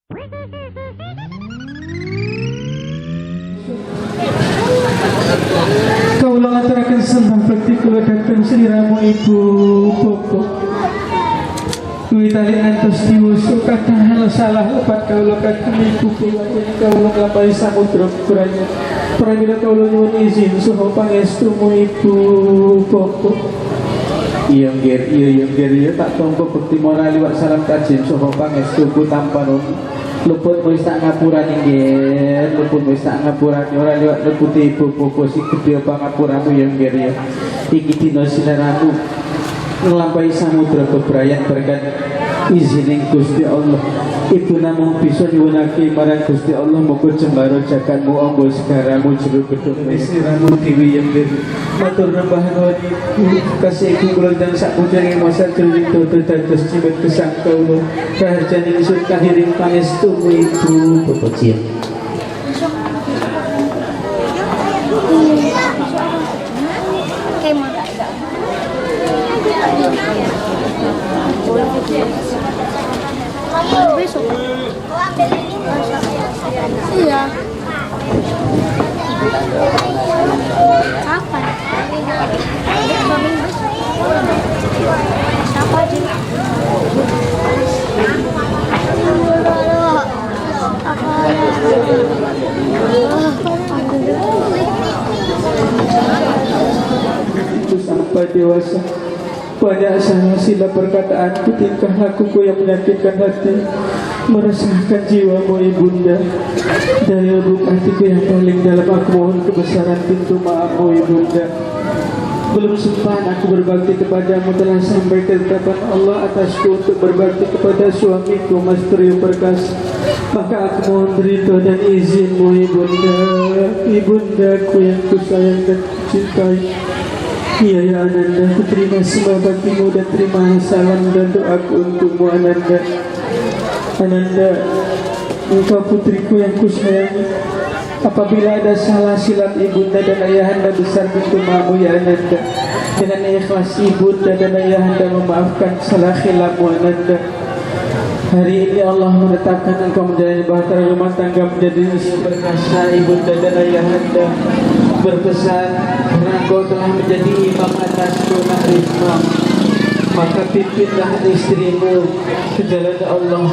Kau ulang aturakan sembah bakti kula datang sliramu Ibu Bobo. Kuwi tali ngantos diwusuk kadang hal salah lepat kau kadang Ibu Bobo. Kau ulang lampahi samudra kurangnya. Pramila kau nyuwun izin saha pangestumu Ibu Bobo. Iya nggih tak tampa bekti moral liwat salam kajen saha pangestuku tanpa luput wis tak ngapurani nggih, luput wis tak ngapurani ora liwat leputi Ibu Bobo sing gedhe pangapuramu ya nggih ya. Iki dina sinaramu nglampahi samudra bebrayan berkat izining Gusti Allah. Ibu namung bisa nyuwunake marang Gusti Allah muga jembaro jaganmu amba segaramu jero gedung siramu dewi yang matur nembah nuwun Ibu kasih Ibu kula dan sak pujaring masa jroning dodo dados cimet gesang kawula raharjane ingsun kahiring pangestumu Ibu Bobo Cien. Besok. Iya. Kapan? Siapa aja? Itu sampai dewasa banyak salah sila perkataanku, tingkah lakuku yang menyakitkan hati, meresahkan jiwamu Ibunda. Daya lubuk hatiku yang paling dalam aku mohon kebesaran pintu maafmu Ibunda. Belum sempat aku berbakti kepadamu, telah sampai ketetapan Allah atasku untuk berbakti kepada suamiku Mas Trio Perkasa. Maka aku mohon ridho dan izinmu Ibunda, Ibundaku yang kusayang dan kucintai. Iya ya Ananda, aku terima semua baktimu dan terima salam dan doaku untukmu Ananda. Ananda, engkau putriku yang kusayangi. Apabila ada salah silap ibunda dan ayahanda besar pintu maafmu ya Ananda. Dengan ikhlas ibunda dan ayahanda memaafkan salah khilafmu Ananda. Hari ini Allah menetapkan engkau menjalani bahtera rumah tangga menjadi istri perkasa ibunda dan ayahanda. Berpesan karena engkau telah menjadi imam atas sunnah Islam, maka pimpinlah istrimu ke jalan Allah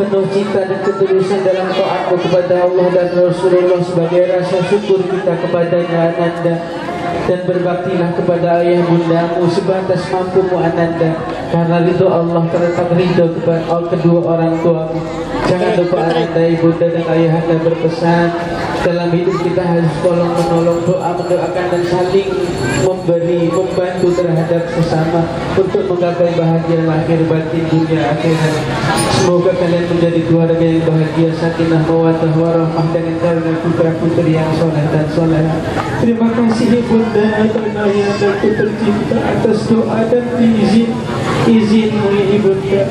penuh cinta dan ketulusan dalam taatmu kepada Allah dan Rasulullah sebagai rasa syukur kita kepadanya Ananda. Dan berbaktilah kepada ayah bundamu sebatas mampumu Ananda, karena ridho Allah terletak ridho kepada kedua orang tuamu. Jangan lupa Ananda, ibunda dan ayahanda berpesan dalam hidup kita harus tolong menolong, doa mendoakan dan saling memberi, membantu terhadap sesama untuk menggapai bahagia lahir batin dunia akhirat. Semoga kalian menjadi keluarga yang bahagia, sakinah mawaddah warahmah dengan karena putra putri yang soleh dan soleha. Terima kasih ibunda dan ayahanda tercinta atas doa dan izinmu ibunda.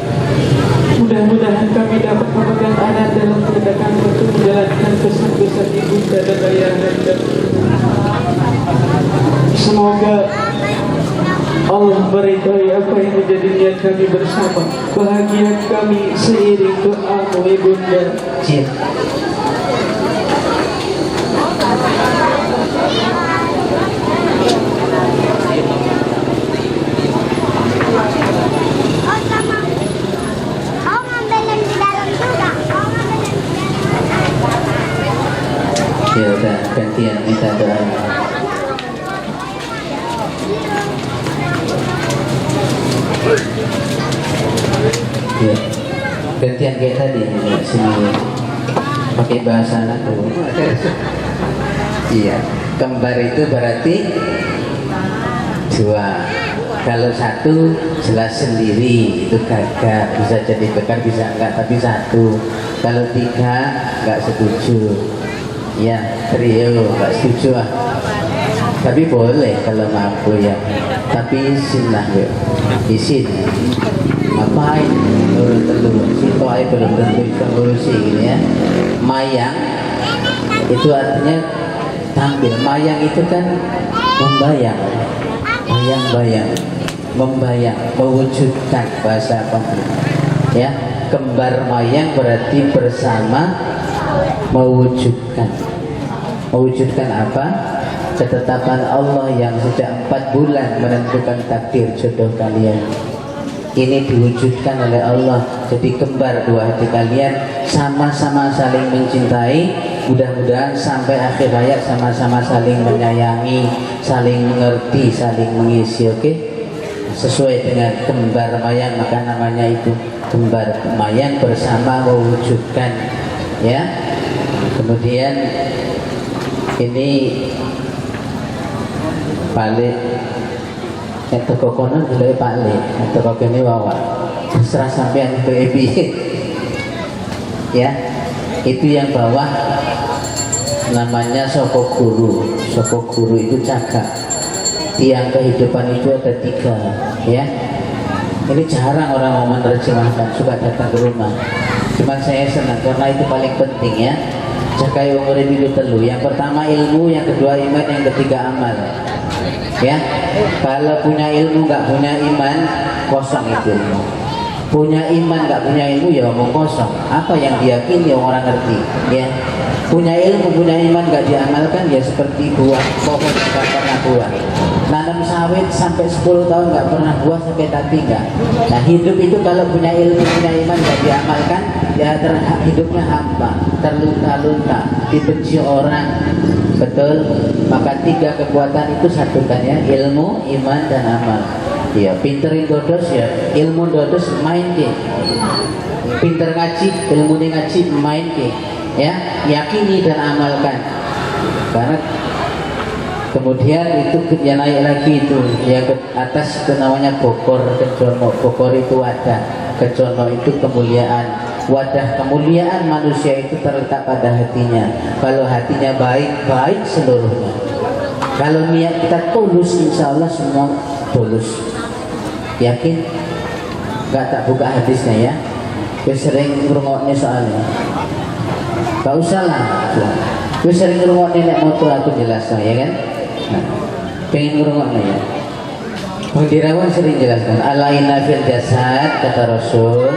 Mudah-mudahan kami dapat memegang anak dalam tindakan untuk menjalankan pesan-pesan ibunda dan ayahanda. Semoga Allah meridhai apa yang menjadi niat kami bersama. Bahagia kami seiring doamu ibunda. Cien. Ya udah gantian minta doa. Ya, gantian kayak tadi sini pakai bahasa anak tuh. Iya, kembar itu berarti dua. Kalau satu jelas sendiri itu gagah, bisa jadi bekar bisa enggak, tapi satu. Kalau tiga enggak setuju. Ya, trio nggak setuju ah. Tapi boleh kalau mampu ya. Tapi izin lah ya. Izin. Ngapain? Urut telur. Situ aja belum tentu bisa ngurusi gini ya. Mayang itu artinya tampil. Mayang itu kan membayang. Bayang-bayang. Membayang, mewujudkan bahasa apa? Ya. Kembar mayang berarti bersama, mewujudkan. Mewujudkan apa? Ketetapan Allah yang sejak 4 bulan menentukan takdir jodoh kalian. Ini diwujudkan oleh Allah. Jadi kembar dua hati kalian sama-sama saling mencintai. Mudah-mudahan sampai akhir hayat sama-sama saling menyayangi, saling mengerti, saling mengisi. Oke? Sesuai dengan kembar mayang, maka namanya itu kembar mayang bersama mewujudkan, ya. Kemudian ini balik yang teko kono boleh balik, yang teko kene wawa terserah sampean bebi. Ya, itu yang bawah namanya soko guru. Soko guru itu cagak. Tiang kehidupan itu ada 3, ya. Ini jarang orang mau menerjemahkan, suka datang ke rumah. Cuma saya senang karena itu paling penting, ya. Jagai umur itu telu. Yang pertama ilmu, yang kedua iman, yang ketiga amal. Ya, kalau punya ilmu nggak punya iman, kosong itu. Punya iman nggak punya ilmu ya omong kosong. Apa yang diyakini orang ngerti, ya. Punya ilmu punya iman nggak diamalkan ya seperti buah pohon nggak pernah buah. Nanam sawit sampai 10 tahun nggak pernah buah, sampai tati nggak. Nah hidup itu kalau punya ilmu punya iman nggak diamalkan ya hidupnya hampa, terlunta-lunta, dibenci orang. Betul. Maka 3 kekuatan itu satukan, ya, ilmu, iman, dan amal. Ya, pinterin dodos ya, ilmu dodos main ke. Pinter ngaji, ilmu ngaji main ke. Ya, yakini dan amalkan. Karena kemudian itu yang naik lagi itu yang ke atas itu namanya bokor kejono. Bokor itu wadah, kejono itu kemuliaan. Wadah kemuliaan manusia itu terletak pada hatinya. Kalau hatinya baik, baik seluruhnya. Kalau niat kita tulus, insya Allah semua tulus. Yakin? Gak tak buka hadisnya, ya. Gue sering ngerungoknya soalnya. Gak usah lah. Gue sering ngerungoknya nek moto aku jelaskan, ya kan? Nah, pengen ngerungoknya, ya. Pengirawan sering jelaskan. Alaina fil jasad, kata Rasul.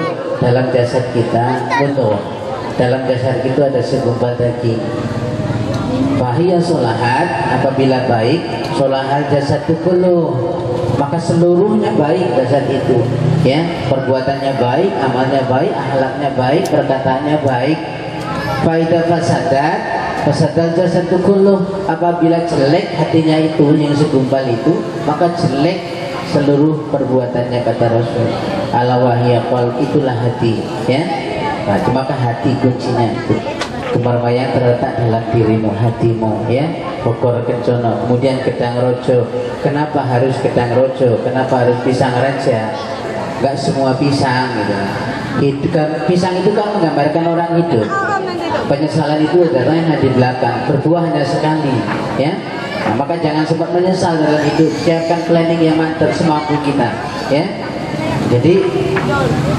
Dalam jasad kita, betul. Dalam jasad itu ada segumpal daging. Bahaya solahat, apabila baik, solahat jasad itu penuh. Maka seluruhnya baik jasad itu, ya. Perbuatannya baik, amalnya baik, akhlaknya baik, perkataannya baik. Faidah fasadat, fasadat jasad itu penuh. Apabila jelek hatinya itu, yang segumpal itu, maka jelek seluruh perbuatannya, kata Rasul. Ala wahiyya qalb, itulah hati, ya. Nah, maka hati kuncinya itu. Kembar mayang terletak dalam dirimu, hatimu, ya. Bokor kencono, kemudian gedang rojo. Kenapa harus gedang rojo? Kenapa harus pisang raja? Enggak semua pisang gitu. Pisang itu kan menggambarkan orang hidup. Penyesalan itu adalah yang ada di belakang. Berbuah hanya sekali, ya. Nah, maka jangan sempat menyesal dalam hidup. Siapkan planning yang mantap semampu kita, ya. Jadi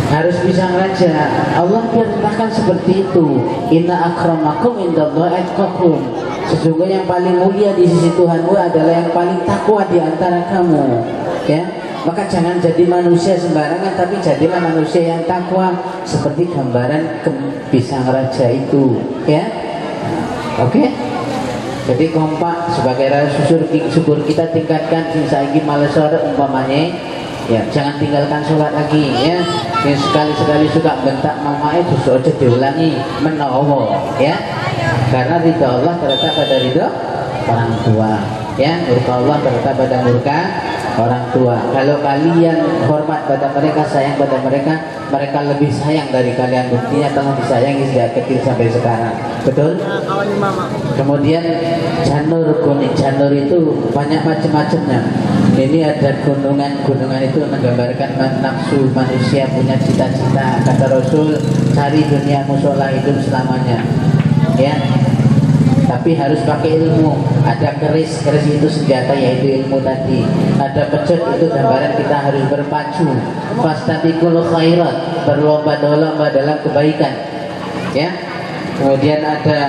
harus pisang raja. Allah perintahkan seperti itu. Inna akramakum indallahi atqakum. Sesungguhnya yang paling mulia di sisi Tuhanmu adalah yang paling takwa di antara kamu, ya. Maka jangan jadi manusia sembarangan, tapi jadilah manusia yang takwa seperti gambaran pisang raja itu, ya. Oke? Jadi kompak sebagai rasa syukur kita tingkatkan. Saiki males sore umpamanya, ya, jangan tinggalkan sholat lagi, ya. Yang sekali-sekali suka bentak mamanya justru aja diulangi menawa, ya. Karena ridha Allah terletak pada ridha orang tua, ya. Murka Allah terletak pada murka orang tua. Kalau kalian hormat pada mereka, sayang pada mereka, mereka lebih sayang dari kalian. Buktinya telah disayangi sejak kecil sampai sekarang. Betul? Kemudian janur kuning. Janur itu banyak macam-macamnya. Ini ada gunungan itu menggambarkan nafsu manusia punya cita-cita. Kata Rasul, cari dunia musola hidup selamanya, ya. Tapi harus pakai ilmu. Ada keris itu senjata, yaitu ilmu tadi. Ada pecut, itu gambaran kita harus berpacu. Fastabiqul khairat, berlomba-lomba dalam kebaikan, ya. Kemudian ada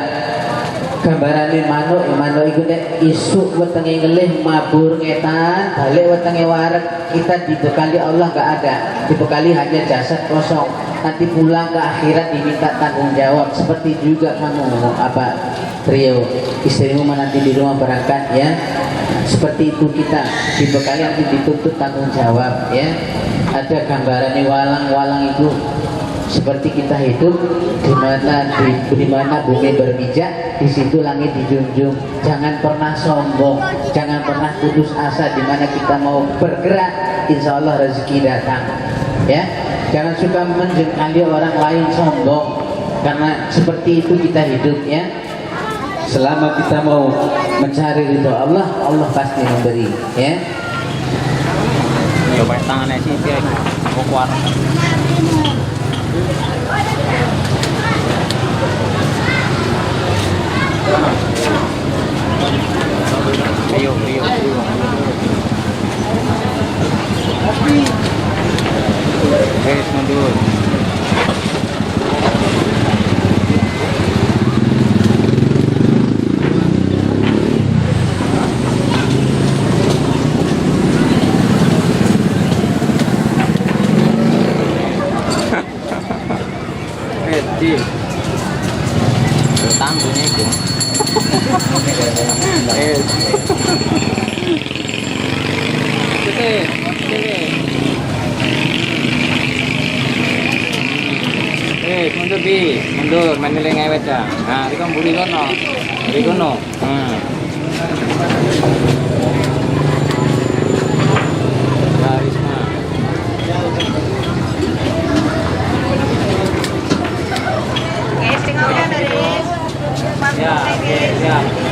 gambaran manuk itu isu wetenge ngelih mabur ngetan, balik wetenge wareg. Kita dibekali Allah gak ada, dibekali hanya jasad kosong. nanti pulang ke akhirat diminta tanggung jawab. Seperti juga kamu apa Trio, istrimu nanti di rumah berangkat ya. Seperti itu kita dibekali nanti dituntut tanggung jawab ya. Ada gambarannya walang-walang itu seperti kita hidup di mana bumi berpijak, di situ langit dijunjung. Jangan pernah sombong, jangan pernah putus asa. Di mana kita mau bergerak, insya Allah rezeki datang. Ya, jangan suka menjengkali orang lain sombong, karena seperti itu kita hidup ya. Selama kita mau mencari ridho Allah, Allah pasti memberi ya. Coba tangannya sih dia mau kuat. Ayo. Mundur. Di tangguhnya itu mundur bi, mundur, main nilai ngewet ya. Nah, di kamu buri kono, Risma. Ya, oke, siap.